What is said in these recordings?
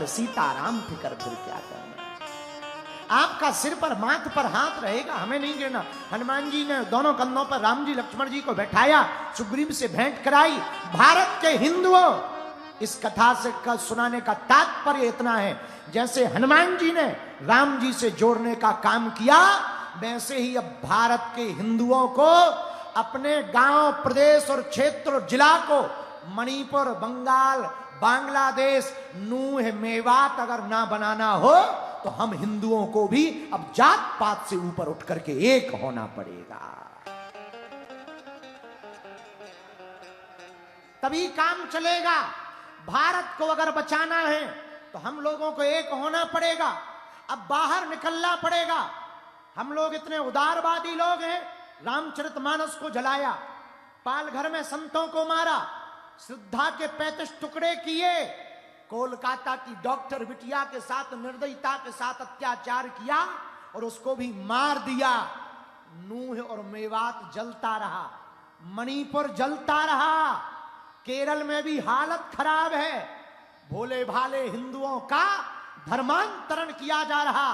सीताराम फिकर फिर क्या करना। आपका सिर पर माथ पर हाथ रहेगा, हमें नहीं गिरना। हनुमान जी ने दोनों कंधों पर राम जी लक्ष्मण जी को बैठाया, सुग्रीव से भेंट कराई। भारत के हिंदुओं, इस कथा से सुनाने का तात्पर्य इतना है, जैसे हनुमान जी ने राम जी से जोड़ने का काम किया, वैसे ही अब भारत के हिंदुओं को अपने गांव, प्रदेश और क्षेत्र और जिला को, मणिपुर, बंगाल, बांग्लादेश, नूह, मेवात अगर ना बनाना हो तो हम हिंदुओं को भी अब जात पात से ऊपर उठ करके एक होना पड़ेगा, तभी काम चलेगा। भारत को अगर बचाना है तो हम लोगों को एक होना पड़ेगा। अब बाहर निकलना पड़ेगा। हम लोग इतने उदारवादी लोग हैं, रामचरितमानस को जलाया, पालघर में संतों को मारा, श्रद्धा के 35 टुकड़े किए, कोलकाता की डॉक्टर बिटिया के साथ निर्दयता के साथ अत्याचार किया और उसको भी मार दिया। नूह और मेवात जलता रहा, मणिपुर जलता रहा, केरल में भी हालत खराब है। भोले भाले हिंदुओं का धर्मांतरण किया जा रहा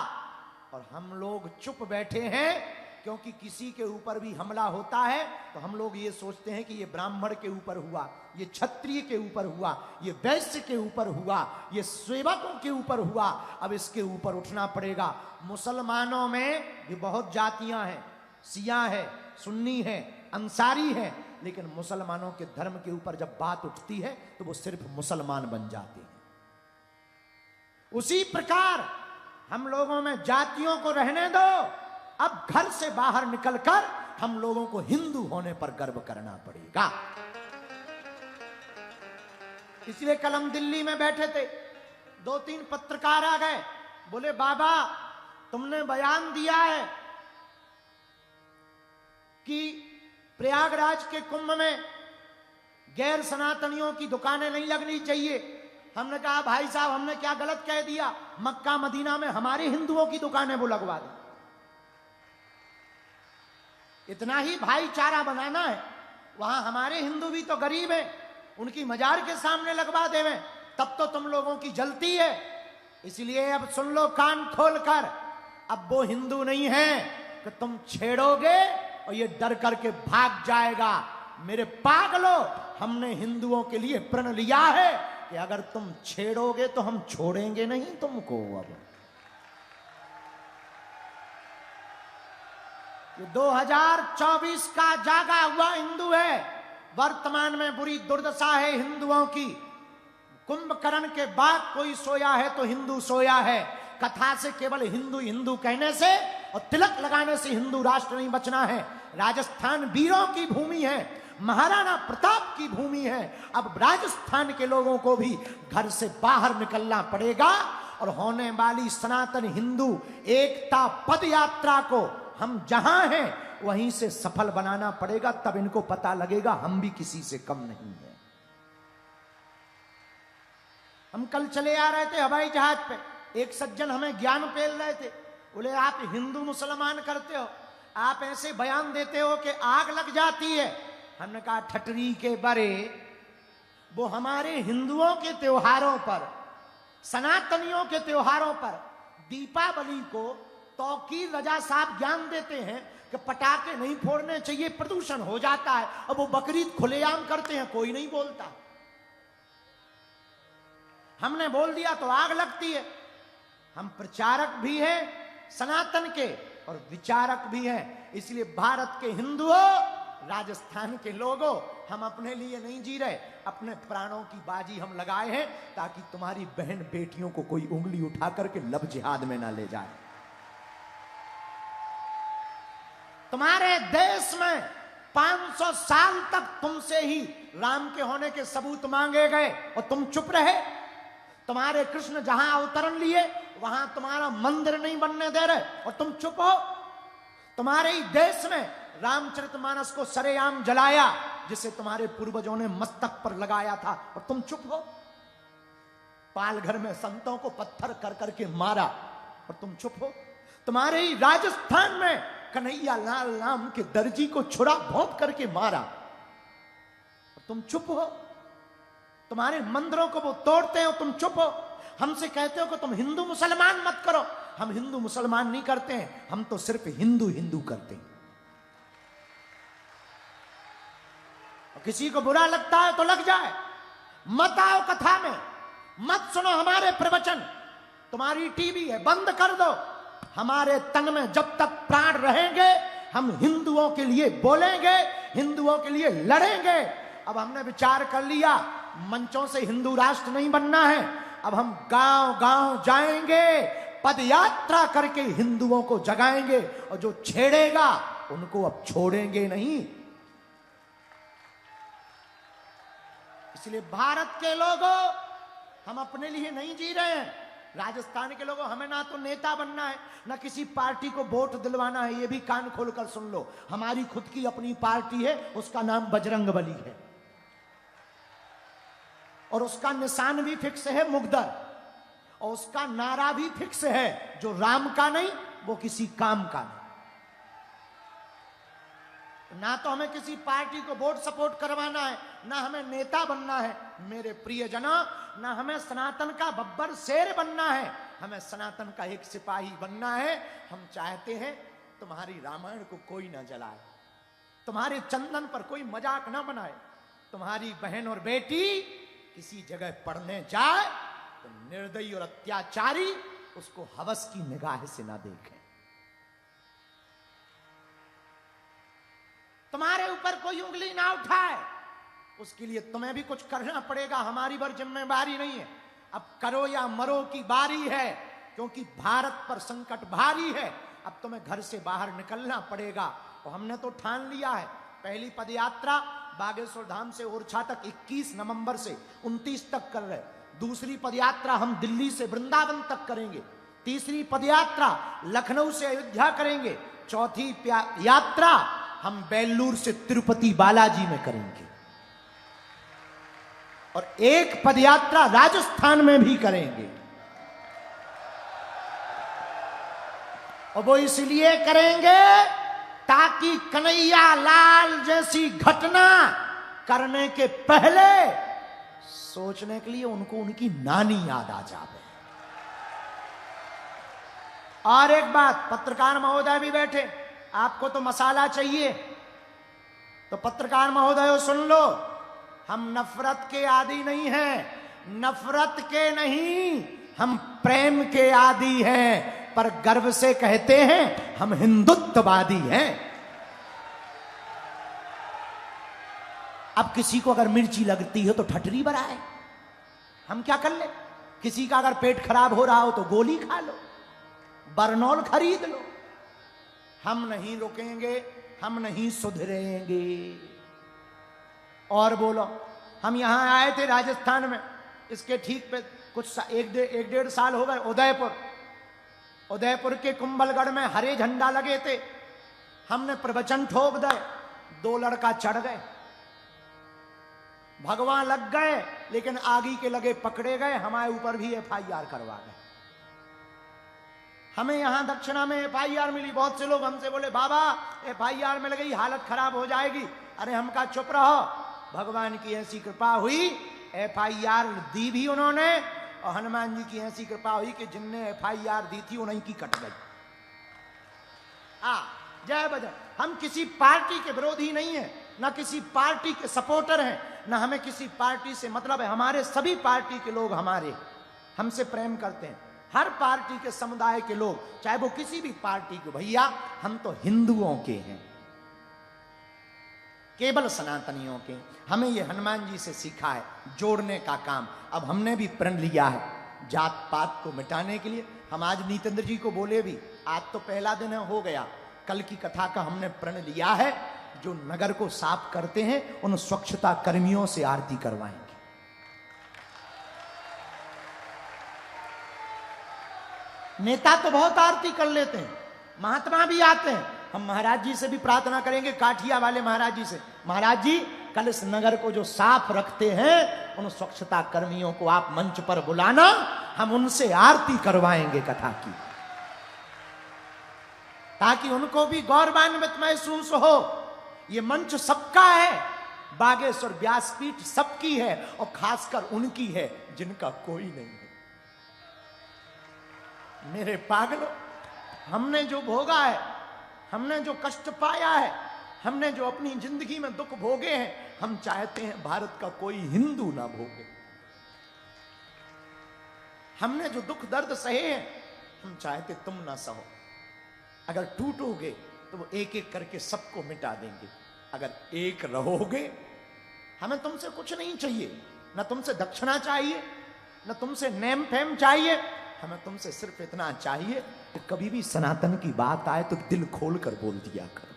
और हम लोग चुप बैठे हैं, क्योंकि किसी के ऊपर भी हमला होता है तो हम लोग ये सोचते हैं कि ये ब्राह्मण के ऊपर हुआ, ये क्षत्रिय के ऊपर हुआ, ये वैश्य के ऊपर हुआ, ये सेवकों के ऊपर हुआ, अब इसके ऊपर उठना पड़ेगा। मुसलमानों में भी बहुत जातियां हैं, शिया है, सुन्नी है, अंसारी है, लेकिन मुसलमानों के धर्म के ऊपर जब बात उठती है तो वो सिर्फ मुसलमान बन जाते हैं। उसी प्रकार हम लोगों में जातियों को रहने दो, अब घर से बाहर निकलकर हम लोगों को हिंदू होने पर गर्व करना पड़ेगा। इसलिए कल हम दिल्ली में बैठे थे, 2-3 पत्रकार आ गए, बोले बाबा तुमने बयान दिया है कि प्रयागराज के कुंभ में गैर सनातनियों की दुकानें नहीं लगनी चाहिए। हमने कहा भाई साहब हमने क्या गलत कह दिया, मक्का मदीना में हमारे हिंदुओं की दुकानें वो लगवा दें। इतना ही भाईचारा बनाना है, वहां हमारे हिंदू भी तो गरीब हैं, उनकी मजार के सामने लगवा देवें, तब तो तुम लोगों की जलती है। इसलिए अब सुन लो कान खोलकर, अब वो हिंदू नहीं है कि तुम छेड़ोगे और ये डर करके भाग जाएगा। मेरे पागलो, हमने हिंदुओं के लिए प्रण लिया है कि अगर तुम छेड़ोगे तो हम छोड़ेंगे नहीं तुमको। अब ये 2024 का जागा हुआ हिंदू है, वर्तमान में बुरी दुर्दशा है हिंदुओं की। कुंभकर्ण के बाद कोई सोया है तो हिंदू सोया है। कथा से केवल हिंदू हिंदू कहने से और तिलक लगाने से हिंदू राष्ट्र नहीं बचना है। राजस्थान वीरों की भूमि है, महाराणा प्रताप की भूमि है। अब राजस्थान के लोगों को भी घर से बाहर निकलना पड़ेगा और होने वाली सनातन हिंदू एकता पद यात्रा को हम जहां हैं वहीं से सफल बनाना पड़ेगा। तब इनको पता लगेगा हम भी किसी से कम नहीं है। हम कल चले आ रहे थे हवाई जहाज पे, एक सज्जन हमें ज्ञान पेल रहे थे, बोले आप हिंदू मुसलमान करते हो, आप ऐसे बयान देते हो कि आग लग जाती है। हमने कहा ठटरी के बरे, वो हमारे हिंदुओं के त्योहारों पर, सनातनियों के त्योहारों पर, दीपावली को तौकीर रजा साहब ज्ञान देते हैं कि पटाखे नहीं फोड़ने चाहिए, प्रदूषण हो जाता है। अब वो बकरीद खुलेआम करते हैं, कोई नहीं बोलता। हमने बोल दिया तो आग लगती है। हम प्रचारक भी हैं सनातन के और विचारक भी हैं। इसलिए भारत के हिंदुओं, राजस्थान के लोगों, हम अपने लिए नहीं जी रहे, अपने प्राणों की बाजी हम लगाए हैं ताकि तुम्हारी बहन बेटियों को कोई उंगली उठा करके लब जिहाद में ना ले जाए। तुम्हारे देश में 500 साल तक तुमसे ही राम के होने के सबूत मांगे गए और तुम चुप रहे। तुम्हारे कृष्ण जहां अवतरण लिए वहां तुम्हारा मंदिर नहीं बनने दे रहे और तुम चुप हो। तुम्हारे ही देश में रामचरितमानस को सरेआम जलाया जिसे तुम्हारे पूर्वजों ने मस्तक पर लगाया था और तुम चुप हो। पालघर में संतों को पत्थर कर करके मारा और तुम चुप हो। तुम्हारे ही राजस्थान में कन्हैया लाल नाम के दर्जी को छुरा भोंप करके मारा और तुम चुप हो। तुम्हारे मंदिरों को वो तोड़ते हो, तुम चुप हो। हमसे कहते हो कि तुम हिंदू मुसलमान मत करो। हम हिंदू मुसलमान नहीं करते हैं, हम तो सिर्फ हिंदू हिंदू करते हैं। किसी को बुरा लगता है तो लग जाए, मत आओ कथा में, मत सुनो हमारे प्रवचन। तुम्हारी टीवी है, बंद कर दो। हमारे तन में जब तक प्राण रहेंगे हम हिंदुओं के लिए बोलेंगे, हिंदुओं के लिए लड़ेंगे। अब हमने विचार कर लिया मंचों से हिंदू राष्ट्र नहीं बनना है। अब हम गांव गांव जाएंगे, पद यात्रा करके हिंदुओं को जगाएंगे, और जो छेड़ेगा उनको अब छोड़ेंगे नहीं। इसलिए भारत के लोगों, हम अपने लिए नहीं जी रहे हैं। राजस्थान के लोगों, हमें ना तो नेता बनना है, ना किसी पार्टी को वोट दिलवाना है। ये भी कान खोलकर सुन लो, हमारी खुद की अपनी पार्टी है, उसका नाम बजरंगबली है, और उसका निशान भी फिक्स है मुगदर, और उसका नारा भी फिक्स है, जो राम का नहीं वो किसी काम का नहीं। ना तो हमें किसी पार्टी को वोट सपोर्ट करवाना है, ना हमें नेता बनना है मेरे प्रियजनों, ना हमें सनातन का बब्बर शेर बनना है, हमें सनातन का एक सिपाही बनना है। हम चाहते हैं तुम्हारी रामायण को कोई ना जलाए, तुम्हारे चंदन पर कोई मजाक ना बनाए, तुम्हारी बहन और बेटी किसी जगह पढ़ने जाए तो निर्दयी और अत्याचारी उसको हवस की निगाह से ना देखें। तुम्हारे ऊपर कोई उंगली ना उठाए, उसके लिए तुम्हें भी कुछ करना पड़ेगा। हमारी पर जिम्मेदारी नहीं है, अब करो या मरो की बारी है, क्योंकि भारत पर संकट भारी है। अब तुम्हें घर से बाहर निकलना पड़ेगा, और हमने तो ठान लिया है। पहली पदयात्रा बागेश्वर धाम से ओरछा तक 21 नवंबर से 29 तक कर रहे। दूसरी पदयात्रा हम दिल्ली से वृंदावन तक करेंगे। तीसरी पदयात्रा लखनऊ से अयोध्या करेंगे। चौथी यात्रा हम बेल्लूर से तिरुपति बालाजी में करेंगे, और एक पदयात्रा राजस्थान में भी करेंगे। और वो इसलिए करेंगे ताकि कन्हैया लाल जैसी घटना करने के पहले सोचने के लिए उनको उनकी नानी याद आ जाए। और एक बात, पत्रकार महोदय भी बैठे, आपको तो मसाला चाहिए, तो पत्रकार महोदय सुन लो, हम नफरत के आदी नहीं हैं, नफरत के नहीं, हम प्रेम के आदी हैं, पर गर्व से कहते हैं हम हिंदुत्ववादी हैं। अब किसी को अगर मिर्ची लगती हो तो ठटरी बराए, हम क्या कर ले? किसी का अगर पेट खराब हो रहा हो तो गोली खा लो, बरनौल खरीद लो। हम नहीं रुकेंगे, हम नहीं सुधरेंगे। और बोलो, हम यहां आए थे राजस्थान में, इसके ठीक पे कुछ एक डेढ़ साल हो गए। उदयपुर के कुंभलगढ़ में हरे झंडा लगे थे, हमने प्रवचन ठोक दिए, 2 लड़का चढ़ गए, भगवान लग गए, लेकिन आगे के लगे पकड़े गए, हमारे ऊपर भी FIR करवा गए। हमें यहां दक्षिणा में FIR मिली। बहुत से लोग हमसे बोले बाबा FIR में लगी, हालत खराब हो जाएगी। अरे हम कहा चुप रहो, भगवान की ऐसी कृपा हुई, FIR दी भी उन्होंने, और हनुमान जी की ऐसी कृपा हुई कि जिनने FIR दी थी उन्हीं की कट गई। जय बजरंग। हम किसी पार्टी के विरोधी नहीं है, ना किसी पार्टी के सपोर्टर हैं, ना हमें किसी पार्टी से मतलब है। हमारे सभी पार्टी के लोग हमसे प्रेम करते हैं, हर पार्टी के समुदाय के लोग, चाहे वो किसी भी पार्टी के। भैया हम तो हिंदुओं के हैं, केवल सनातनियों के। हमें ये हनुमान जी से सीखा है जोड़ने का काम। अब हमने भी प्रण लिया है जात पात को मिटाने के लिए। हम आज नीतेंद्र जी को बोले भी, आज तो पहला दिन हो गया, कल की कथा का हमने प्रण लिया है, जो नगर को साफ करते हैं उन स्वच्छता कर्मियों से आरती करवाएंगे। नेता तो बहुत आरती कर लेते हैं, महात्मा भी आते हैं। हम महाराज जी से भी प्रार्थना करेंगे, काठिया वाले महाराज जी से, महाराज जी कल इस नगर को जो साफ रखते हैं उन स्वच्छता कर्मियों को आप मंच पर बुलाना, हम उनसे आरती करवाएंगे कथा की, ताकि उनको भी गौरवान्वित महसूस हो। ये मंच सबका है, बागेश्वर व्यासपीठ सबकी है, और खासकर उनकी है जिनका कोई नहीं है। मेरे पागलों, हमने जो भोगा है, हमने जो कष्ट पाया है, हमने जो अपनी जिंदगी में दुख भोगे हैं, हम चाहते हैं भारत का कोई हिंदू ना भोगे। हमने जो दुख दर्द सहे हैं, हम चाहते तुम ना सहो। अगर टूटोगे तो वो एक एक करके सबको मिटा देंगे। अगर एक रहोगे, हमें तुमसे कुछ नहीं चाहिए, न तुमसे दक्षिणा चाहिए, न तुमसे नेम फेम चाहिए, हमें तुमसे सिर्फ इतना चाहिए कि कभी भी सनातन की बात आए तो दिल खोल कर बोल दिया करो।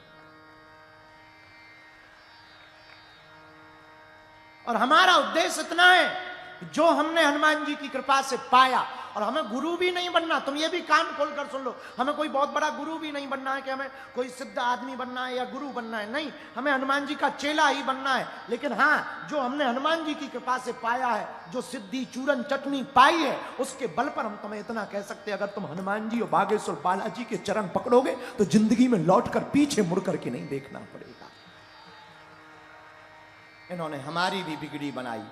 और हमारा उद्देश्य इतना है कि जो हमने हनुमान जी की कृपा से पाया, और हमें गुरु भी नहीं बनना, तुम ये भी कान खोलकर सुन लो, हमें कोई बहुत बड़ा गुरु भी नहीं बनना है कि हमें कोई सिद्ध आदमी बनना है या गुरु बनना है, नहीं, हमें हनुमान जी का चेला ही बनना है। लेकिन हाँ, जो हमने हनुमान जी की कृपा से पाया है, जो सिद्धि चूरन चटनी पाई है, उसके बल पर हम तुम्हें इतना कह सकते हैं, अगर तुम हनुमान जी और बागेश्वर बालाजी के चरण पकड़ोगे तो जिंदगी में लौट कर पीछे मुड़ करके नहीं देखना पड़ेगा। इन्होंने हमारी भी बिगड़ी बनाई।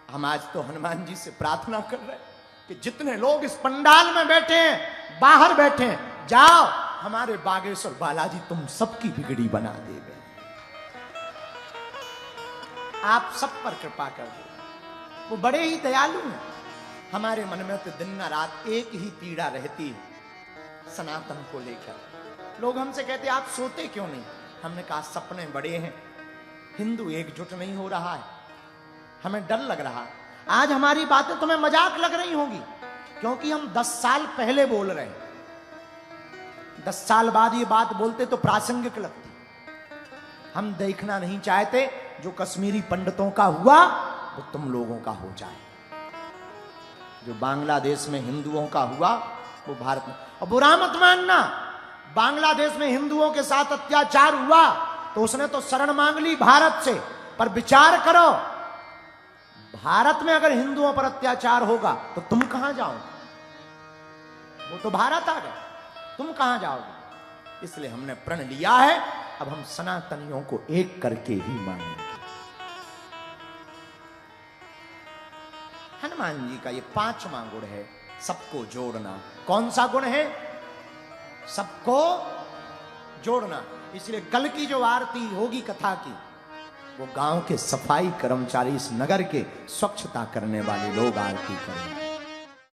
हम आज तो हनुमान जी से प्रार्थना कर रहे हैं कि जितने लोग इस पंडाल में बैठे हैं, बाहर बैठे हैं, जाओ हमारे बागेश्वर बालाजी तुम सबकी बिगड़ी बना देंगे। आप सब पर कृपा कर दो। वो बड़े ही दयालु हैं। हमारे मन में तो दिन न रात एक ही पीड़ा रहती है सनातन को लेकर। लोग हमसे कहते आप सोते क्यों नहीं? हमने कहा सपने बड़े हैं, हिंदू एकजुट नहीं हो रहा है, हमें डर लग रहा है। आज हमारी बातें तुम्हें मजाक लग रही होंगी, क्योंकि हम 10 साल पहले बोल रहे हैं। 10 साल बाद ये बात बोलते तो प्रासंगिक लगती। हम देखना नहीं चाहते जो कश्मीरी पंडितों का हुआ वो तुम लोगों का हो जाए, जो बांग्लादेश में हिंदुओं का हुआ वो भारत में। और बुरा मत मानना, बांग्लादेश में हिंदुओं के साथ अत्याचार हुआ तो उसने तो शरण मांग ली भारत से, पर विचार करो, भारत में अगर हिंदुओं पर अत्याचार होगा तो तुम कहां जाओगे? वो तो भारत आ गए, तुम कहां जाओगे? इसलिए हमने प्रण लिया है, अब हम सनातनियों को एक करके ही मानेंगे। हनुमान जी का ये 5वां गुण है, सबको जोड़ना। कौन सा गुण है? सबको जोड़ना। इसलिए कल की जो आरती होगी कथा की, वो गांव के सफाई कर्मचारी, इस नगर के स्वच्छता करने वाले लोग आरती करेंगे।